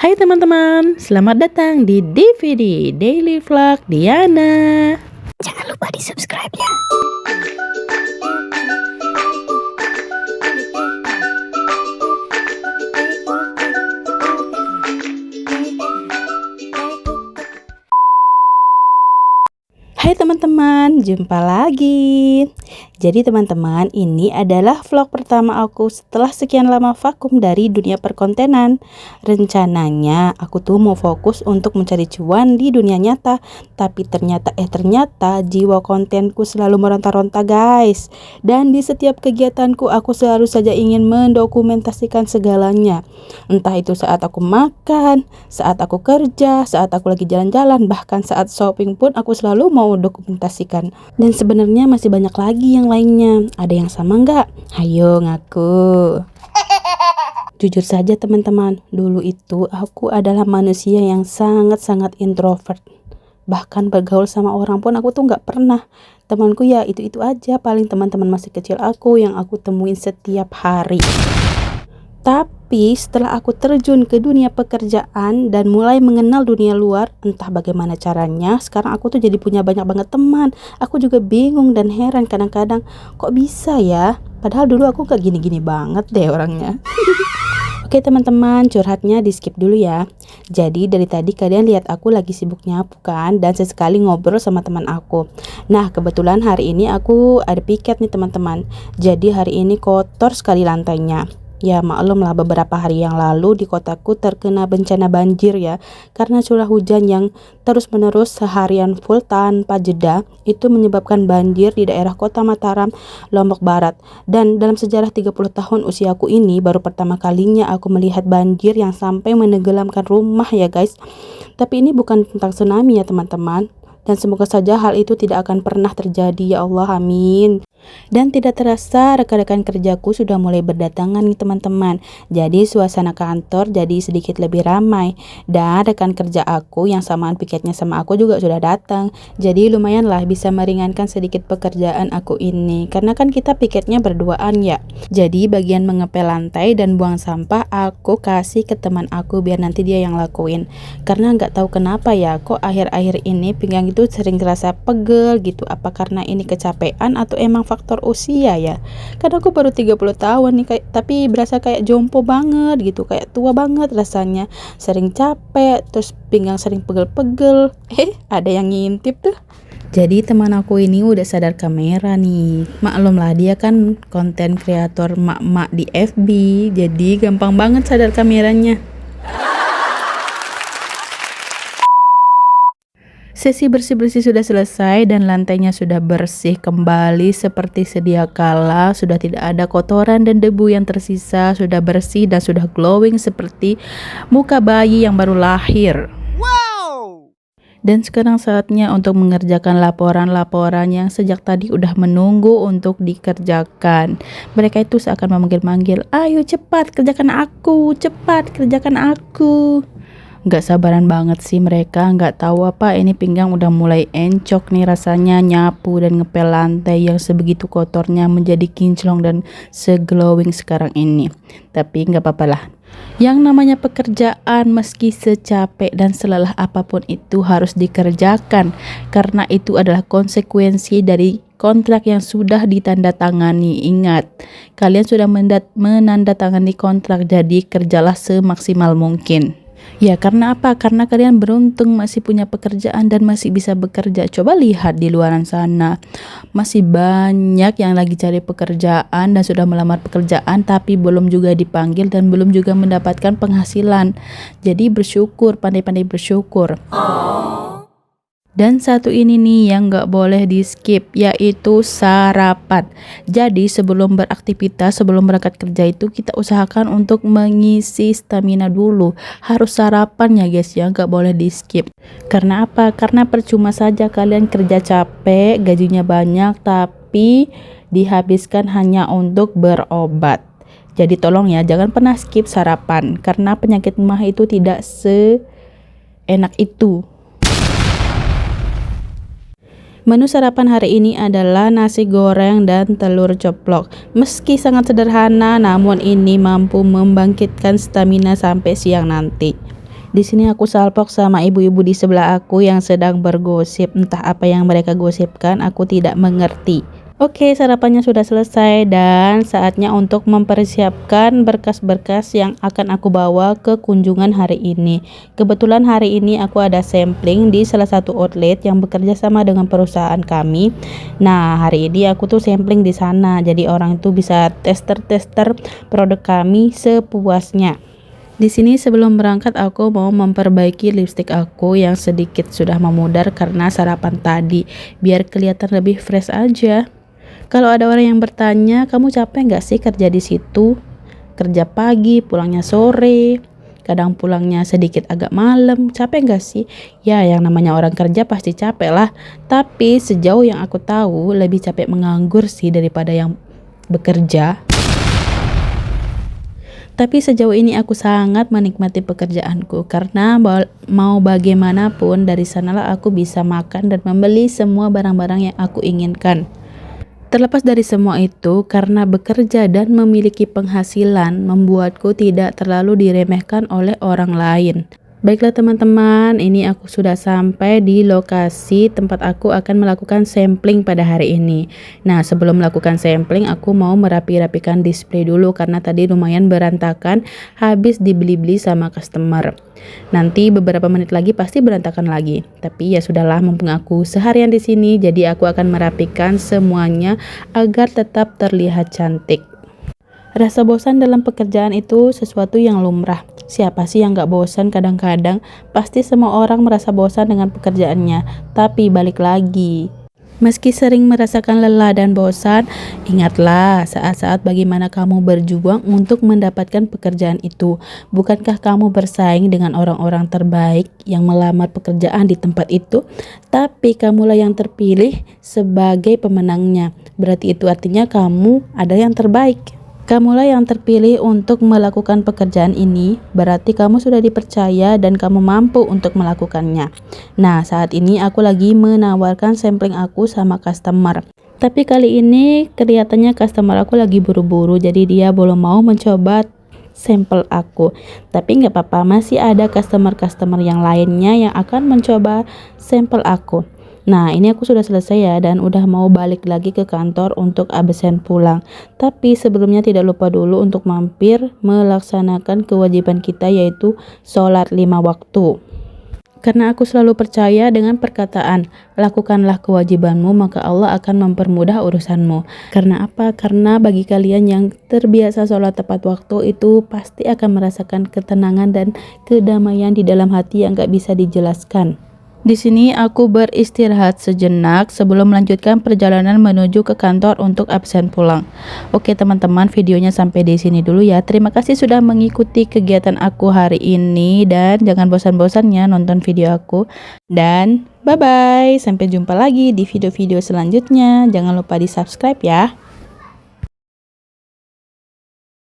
Hai teman-teman, selamat datang di DVD Daily Vlog Diana. Jangan lupa di subscribe ya. Hai teman-teman, jumpa lagi. Jadi teman-teman, ini adalah vlog pertama aku setelah sekian lama vakum dari dunia perkontenan. Rencananya aku tuh mau fokus untuk mencari cuan di dunia nyata, tapi ternyata jiwa kontenku selalu meronta-ronta guys. Dan di setiap kegiatanku aku selalu saja ingin mendokumentasikan segalanya. Entah itu saat aku makan, saat aku kerja, saat aku lagi jalan-jalan, bahkan saat shopping pun aku selalu mau dokumentasikan. Dan sebenarnya masih banyak lagi yang lainnya. Ada yang sama nggak? Hayo ngaku. Jujur saja teman-teman, dulu itu aku adalah manusia yang sangat-sangat introvert. Bahkan bergaul sama orang pun aku tuh nggak pernah. Temanku ya itu-itu aja, paling teman-teman masih kecil aku yang aku temuin setiap hari. Tapi setelah aku terjun ke dunia pekerjaan dan mulai mengenal dunia luar, entah bagaimana caranya, sekarang aku tuh jadi punya banyak banget teman. Aku juga bingung dan heran kadang-kadang, kok bisa ya? Padahal dulu aku gak gini-gini banget deh orangnya. Oke teman-teman, curhatnya di skip dulu ya. Jadi dari tadi kalian lihat aku lagi sibuk nyapu kan, dan sesekali ngobrol sama teman aku. Nah kebetulan hari ini aku ada piket nih teman-teman. Jadi hari ini kotor sekali lantainya. Ya maklum lah, beberapa hari yang lalu di kotaku terkena bencana banjir ya, karena curah hujan yang terus menerus seharian full tanpa jeda itu menyebabkan banjir di daerah kota Mataram, Lombok Barat. Dan dalam sejarah 30 tahun usiaku ini baru pertama kalinya aku melihat banjir yang sampai menenggelamkan rumah ya guys. Tapi ini bukan tentang tsunami ya teman-teman, dan semoga saja hal itu tidak akan pernah terjadi ya Allah, amin. Dan tidak terasa rekan-rekan kerjaku sudah mulai berdatangan nih teman-teman. Jadi suasana kantor jadi sedikit lebih ramai. Dan rekan kerja aku yang samaan piketnya sama aku juga sudah datang. Jadi lumayan lah bisa meringankan sedikit pekerjaan aku ini. Karena kan kita piketnya berduaan ya. Jadi bagian mengepel lantai dan buang sampah aku kasih ke teman aku biar nanti dia yang lakuin. Karena nggak tahu kenapa ya, kok akhir-akhir ini pinggang itu sering terasa pegel gitu. Apa karena ini kecapean atau emang faktor usia ya? Karena aku baru 30 tahun nih tapi berasa kayak jompo banget gitu, kayak tua banget rasanya. Sering capek, terus pinggang sering pegel-pegel. Ada yang ngintip tuh. Jadi teman aku ini udah sadar kamera nih. Maklum lah dia kan konten kreator mak-mak di FB, jadi gampang banget sadar kameranya. Sesi bersih-bersih sudah selesai dan lantainya sudah bersih kembali seperti sedia kala. Sudah tidak ada kotoran dan debu yang tersisa, sudah bersih dan sudah glowing seperti muka bayi yang baru lahir. Wow! Dan sekarang saatnya untuk mengerjakan laporan-laporan yang sejak tadi udah menunggu untuk dikerjakan. Mereka itu seakan memanggil-manggil, ayo cepat kerjakan aku, cepat kerjakan aku. Gak sabaran banget sih mereka, gak tahu apa ini pinggang udah mulai encok nih rasanya nyapu dan ngepel lantai yang sebegitu kotornya menjadi kinclong dan seglowing sekarang ini. Tapi gak apa-apa lah. Yang namanya pekerjaan meski secapek dan selelah apapun itu harus dikerjakan, karena itu adalah konsekuensi dari kontrak yang sudah ditandatangani. Ingat, kalian sudah menandatangani kontrak, jadi kerjalah semaksimal mungkin. Ya karena apa? Karena kalian beruntung masih punya pekerjaan dan masih bisa bekerja. Coba lihat di luaran sana, masih banyak yang lagi cari pekerjaan dan sudah melamar pekerjaan tapi belum juga dipanggil dan belum juga mendapatkan penghasilan. Jadi bersyukur, pandai-pandai bersyukur. Dan satu ini nih yang gak boleh di skip, yaitu sarapan. Jadi sebelum beraktivitas, sebelum berangkat kerja itu kita usahakan untuk mengisi stamina dulu. Harus sarapan ya guys ya, gak boleh di skip. Karena apa? Karena percuma saja kalian kerja capek, gajinya banyak, tapi dihabiskan hanya untuk berobat. Jadi tolong ya, jangan pernah skip sarapan, karena penyakit mah itu tidak seenak itu. Menu sarapan hari ini adalah nasi goreng dan telur ceplok. Meski sangat sederhana, namun ini mampu membangkitkan stamina sampai siang nanti. Di sini aku salpok sama ibu-ibu di sebelah aku yang sedang bergosip. Entah apa yang mereka gosipkan, aku tidak mengerti. Oke, sarapannya sudah selesai dan saatnya untuk mempersiapkan berkas-berkas yang akan aku bawa ke kunjungan hari ini. Kebetulan hari ini aku ada sampling di salah satu outlet yang bekerja sama dengan perusahaan kami. Nah, hari ini aku tuh sampling di sana. Jadi orang itu bisa tester-tester produk kami sepuasnya. Di sini sebelum berangkat aku mau memperbaiki lipstik aku yang sedikit sudah memudar karena sarapan tadi, biar kelihatan lebih fresh aja. Kalau ada orang yang bertanya, kamu capek nggak sih kerja di situ? Kerja pagi, pulangnya sore, kadang pulangnya sedikit agak malam, capek nggak sih? Ya, yang namanya orang kerja pasti capek lah. Tapi sejauh yang aku tahu, lebih capek menganggur sih daripada yang bekerja. Tapi sejauh ini aku sangat menikmati pekerjaanku karena mau bagaimanapun dari sanalah aku bisa makan dan membeli semua barang-barang yang aku inginkan. Terlepas dari semua itu, karena bekerja dan memiliki penghasilan membuatku tidak terlalu diremehkan oleh orang lain. Baiklah teman-teman, ini aku sudah sampai di lokasi tempat aku akan melakukan sampling pada hari ini. Nah, sebelum melakukan sampling, aku mau merapi-rapikan display dulu karena tadi lumayan berantakan habis dibeli-beli sama customer. Nanti beberapa menit lagi pasti berantakan lagi. Tapi ya sudahlah, mumpung aku seharian di sini, jadi aku akan merapikan semuanya agar tetap terlihat cantik. Rasa bosan dalam pekerjaan itu sesuatu yang lumrah. Siapa sih yang gak bosan kadang-kadang? Pasti semua orang merasa bosan dengan pekerjaannya. Tapi balik lagi, meski sering merasakan lelah dan bosan, ingatlah saat-saat bagaimana kamu berjuang untuk mendapatkan pekerjaan itu. Bukankah kamu bersaing dengan orang-orang terbaik yang melamar pekerjaan di tempat itu? Tapi kamulah yang terpilih sebagai pemenangnya. Berarti itu artinya kamu ada yang terbaik. Kamulah yang terpilih untuk melakukan pekerjaan ini, berarti kamu sudah dipercaya dan kamu mampu untuk melakukannya. Nah, saat ini aku lagi menawarkan sampling aku sama customer. Tapi kali ini kelihatannya customer aku lagi buru-buru, jadi dia belum mau mencoba sampel aku. Tapi nggak apa-apa, masih ada customer-customer yang lainnya yang akan mencoba sampel aku. Nah, ini aku sudah selesai ya dan udah mau balik lagi ke kantor untuk absen pulang. Tapi sebelumnya tidak lupa dulu untuk mampir melaksanakan kewajiban kita, yaitu sholat 5 waktu. Karena aku selalu percaya dengan perkataan, lakukanlah kewajibanmu maka Allah akan mempermudah urusanmu. Karena apa? Karena bagi kalian yang terbiasa sholat tepat waktu itu pasti akan merasakan ketenangan dan kedamaian di dalam hati yang gak bisa dijelaskan. Di sini aku beristirahat sejenak sebelum melanjutkan perjalanan menuju ke kantor untuk absen pulang. Oke teman-teman, videonya sampai di sini dulu ya. Terima kasih sudah mengikuti kegiatan aku hari ini dan jangan bosan-bosannya nonton video aku. Dan bye-bye, sampai jumpa lagi di video-video selanjutnya. Jangan lupa di-subscribe ya.